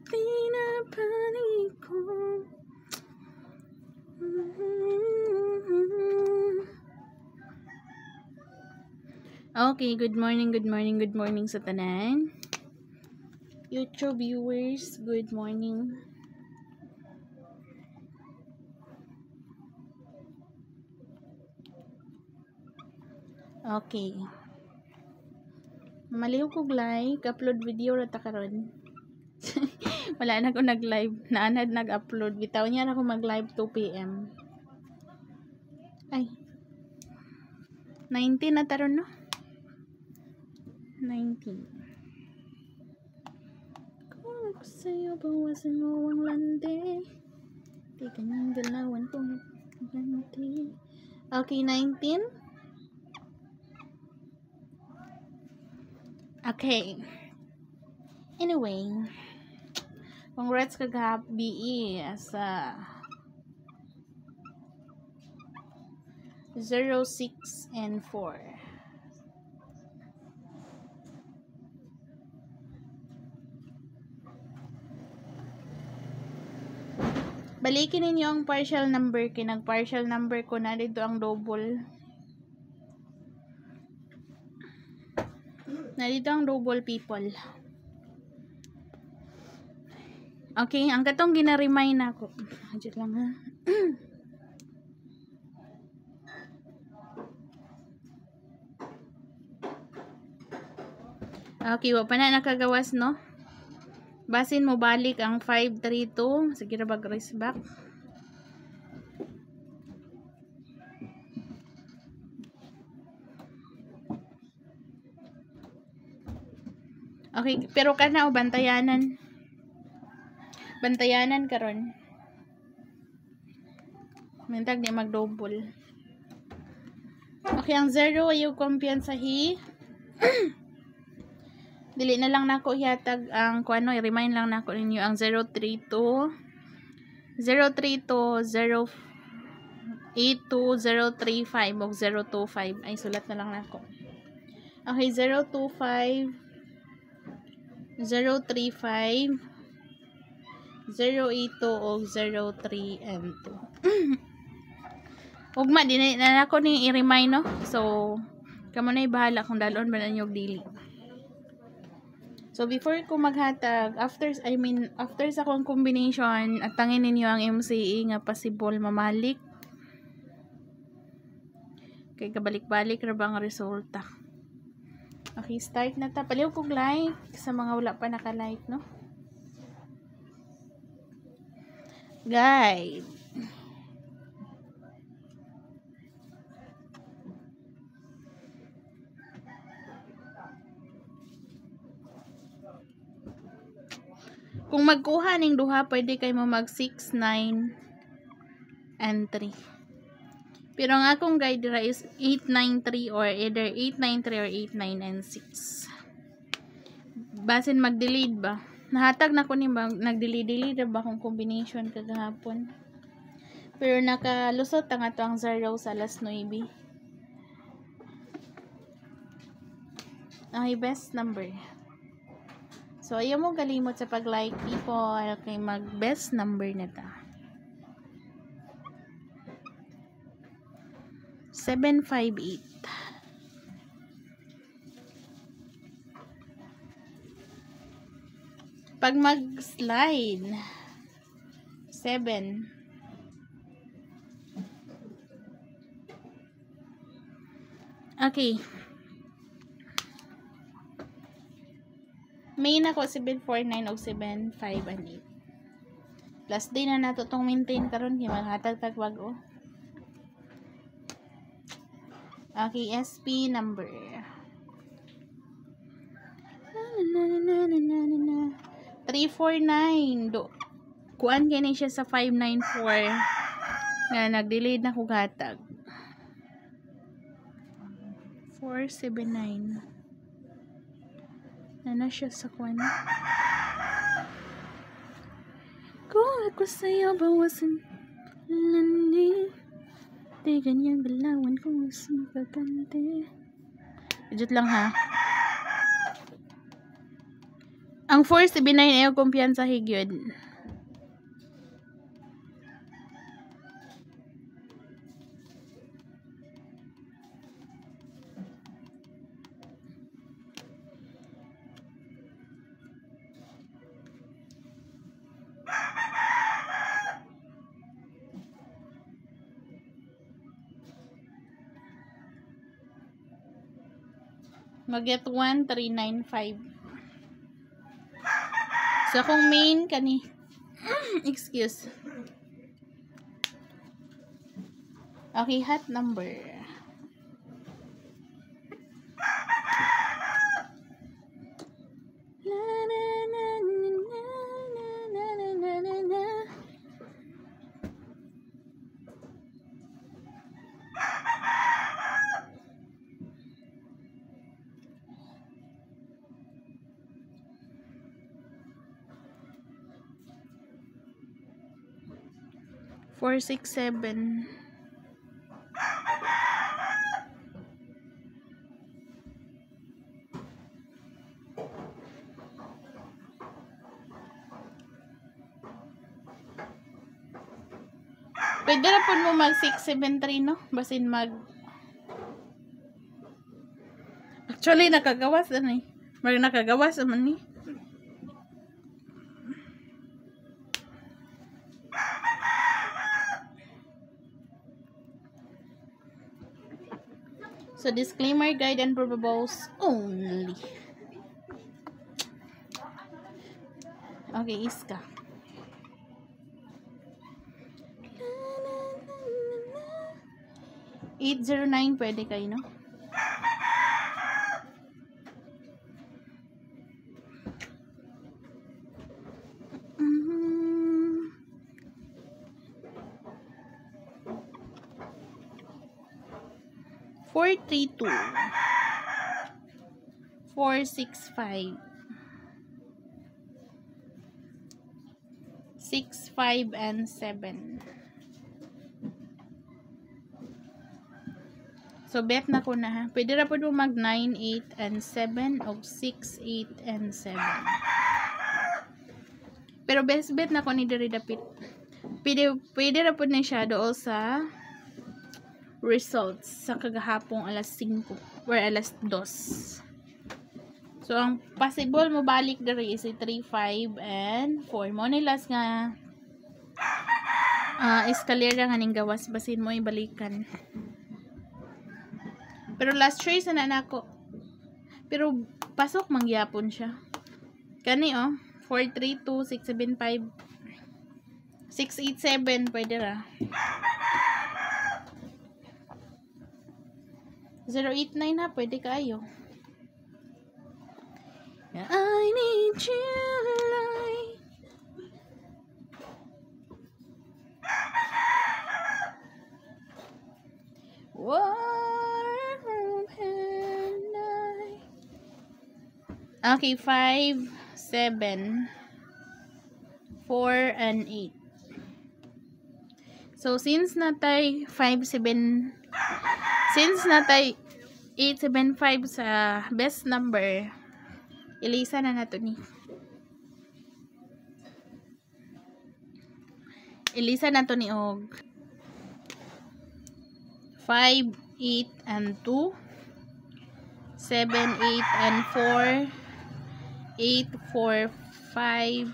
Pinapalik ko. Okay, good morning sa tanan. YouTube viewers, good morning. Okay. Maliw kog like, upload video ra ta karon. Wala na ko nag-live, naanad nag-upload. Bitaw niya na ako mag-live 2 PM. Ay. 19 na taron no? 19. Kung ako sa'yo, bawasan mo ang lande. Di kanyang galawan kung lande. Okay, 19. Okay. Anyway, congrats kagahap BE sa 0, 6, and 4. Balikin ninyo ang partial number. Kinag-partial number ko na dito ang double. Narito ang double people. Okay, ang katong gina-remind ako. Adjust lang ha. Okay, wa pa na nakagawas no? Basin mo balik ang 532. Sige na bag-raise back. Okay, pero kana o bantayanan. Bantayanan karon. Mintag di mag-double. Okay, ang 0 ay yung kumpiyansahi. Dili na lang nako ihatag ang kuano, i-remind lang nako ninyo ang 032 082 035 o 025 ay sulat na lang nako. Okay, 025 035 082 o 03 and 2. Ugma din na nako ni i-remind no. So kamo na bahala kung dalon ba ninyo dili. So before ko maghatag, after sa akong combination, at tangin ninyo ang MCE nga possible mamalik. Kay kabalik-balik ra ba ang resulta. Okay, start na ta. Paliw kog like sa mga wala pa naka-like, no? Guide. Kung magkuha ning duha, pwede kay mo mag 6, 9, and 3. Pero ang akong guide dira is 8, 9, 3 or either 8, 9, 3 or 8, 9, and 6. Basin mag-delete ba? Nahatag na ko ni nag-delete ba kung combination kagahapon. Pero nakalusot ang ato ang 0 sa alas 9. Okay, best number. So, ayaw mo galimot sa pag-like people kay mag-best number na ta. 758. Pag mag-slide, 7. Okay. May na ko 749 o 75 and 8. Last day na nato tong maintain karon kay maghatag-tag wag-o. Okay, SP number. 349. Kuan kini siya sa 594. Nga nag-delayed na ko gatag. 479. Na siya sa kuan. Kung ako sa'yo bawasan landi. Di ganyan galawan kung gusto magkakante. Ijut lang ha. Ang 479 ayaw kumpiyansa higyod. Mag-get 1395. So, kung main kani excuse. Okay, hot number. Four, 6, 7. Pwede na po mo mag 673, no? Basin mag... Actually, nakagawas na eh. Mag nakagawas naman eh. So, disclaimer, guide, and probables only. Okay, Iska. $809 pwede kayo, no? $432. 465. 6, 5, and 7. So, bet na ko na ha. Pwede na po mag 9, 8, and 7 o 6, 8, and 7. Pero best bet na ko ni diri dapit. Pwede na po na siya doon sa results sa kagahapong alas 5 or alas 2. So, ang possible mo balik diri is 3, 5, and 4. Mo nilas nga escalera nga ning gawas basin mo ibalikan. Pero last trace na nako. Pero pasok mangyapon siya. Kani 432, 675, 687 pwede ra. 089 na pwede kayo. I need you like warm night. Okay, 5, 7, 4, and 8. So, since natay 875 sa best number, ilisa na nato ni. Ilisa na to ni og 5, 8, and 2, 7, 8, and 4, 8, 4, 5.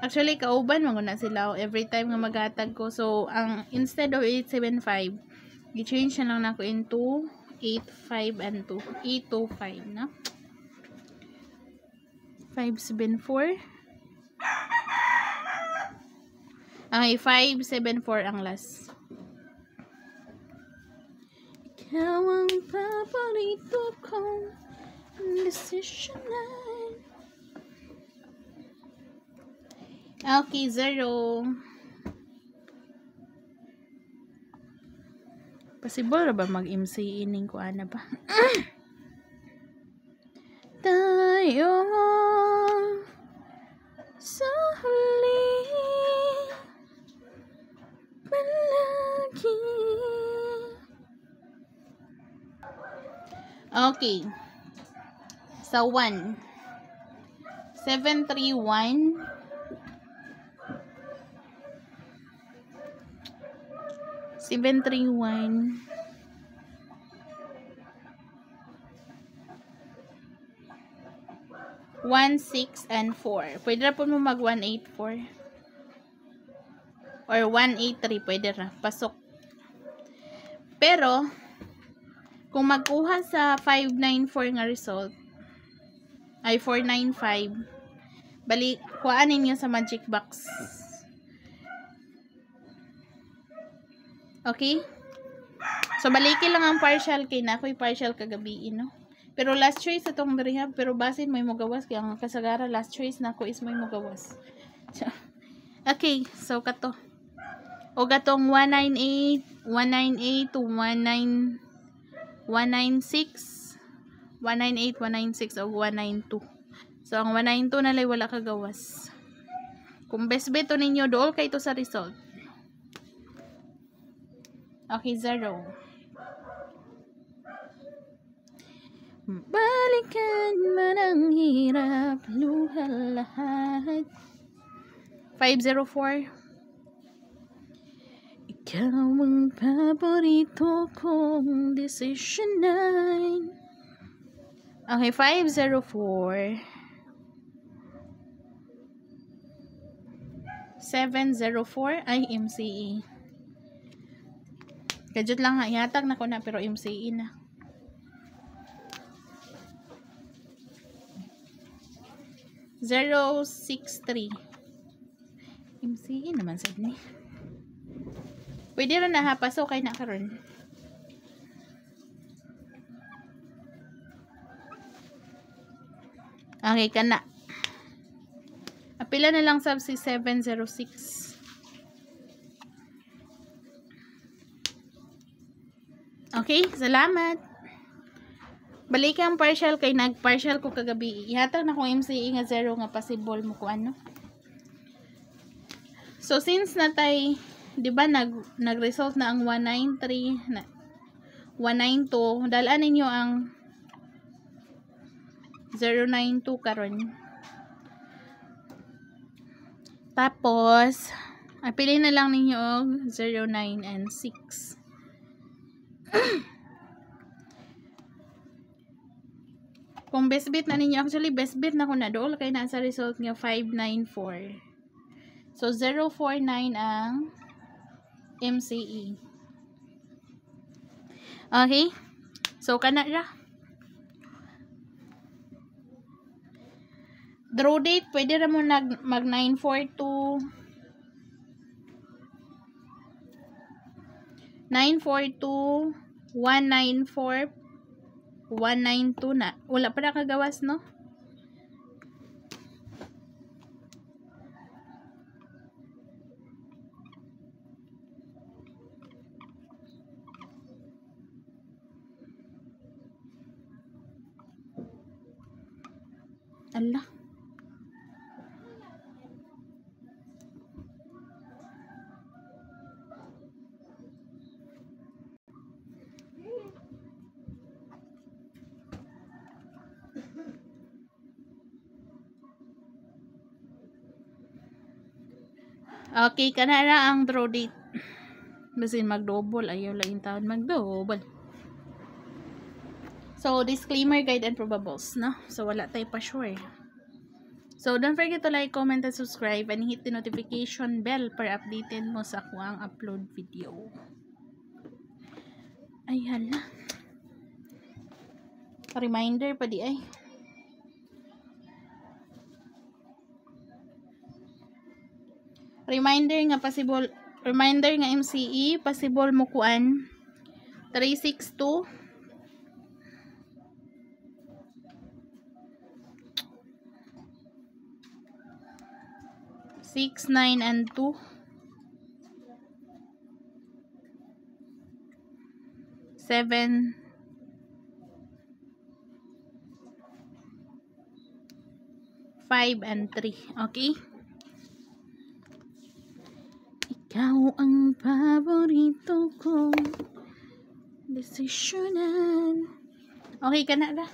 Actually, kauban mo na sila every time nga magatag ko. So, ang instead of 875, i-change na lang nako into 8, 5, and 2. 8, 2, 5, no? 574. Ay, 574 ang last. Ikaw ang paborito kong desisyonan. Okay, 0. Possible ba mag-MC ining ko ana ba? Tayo sa huli palagi. Okay. Sa 1, 731 731 1, 6, and 4. Pwede na po mo mag 184. Or 183. Pwede na. Pasok. Pero, kung magkuha sa 594 nga result, ay 495, balik, kuhaan ninyo sa magic box. Okay? So, balikin lang ang partial kay na ako'y partial kagabi, no? Pero last choice itong rehab, pero basin may mugawas kaya ang kasagara last choice na ako is may mugawas. So, okay, so kato. O gatong 198, 198 to 196, 198, 196 o 192. So ang 192 nalay wala kagawas. Kung best bet to ninyo dool kay to sa result. Okay, 0. Balikan man ang hirap, luha lahat. 504. Ikaw ang paborito kong decision 9. Okay, 504. 704 ay MCE. Kajut lang ha, ihatag na ko na pero MCE na. 063. MCE naman sad ni. Pwede rin na ha, paso kay na karon. Okay, kana. Apila na lang sab si 706. Okay, salamat. Balik ang partial kay nag-partial ko kagabi. Ihatag na kong MCE nga 0 nga possible mo ko ano. So since natay, 'di ba nag-result na ang 193 na 192, dalaan ninyo ang 092 karon. Tapos piliin na lang ninyo og 09 and 6. Kung best bet na ninyo, actually best bet na ko na dool kay nasa result nga 594. So 049 ang MCE. Okay? So kana ra. Draw date pwede ra mo mag 942 194 192 na. Wala pa na kagawas, no? Allah. Okay, kanara ang draw date. Basin mag-double. Ayaw lang yung taon mag-double. So, disclaimer, guide, and probables, no? So, wala tayo pa sure. So, don't forget to like, comment, and subscribe, and hit the notification bell para updated mo sa akong upload video. Ay, hala. Reminder pa di ay. Reminder nga MCE, possible mo kuan 362 69 and 2 7 5 and 3. Okay? Ikaw ang paborito kong desisyonan. Okay ka na ba?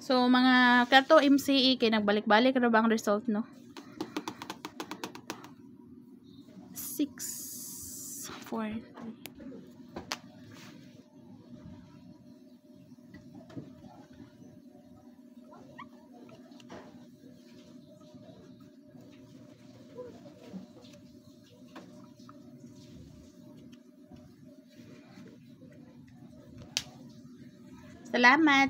So, mga kato MCE, kay nagbalik-balik na ba ang result, no? 6, 4, 3. Salamat!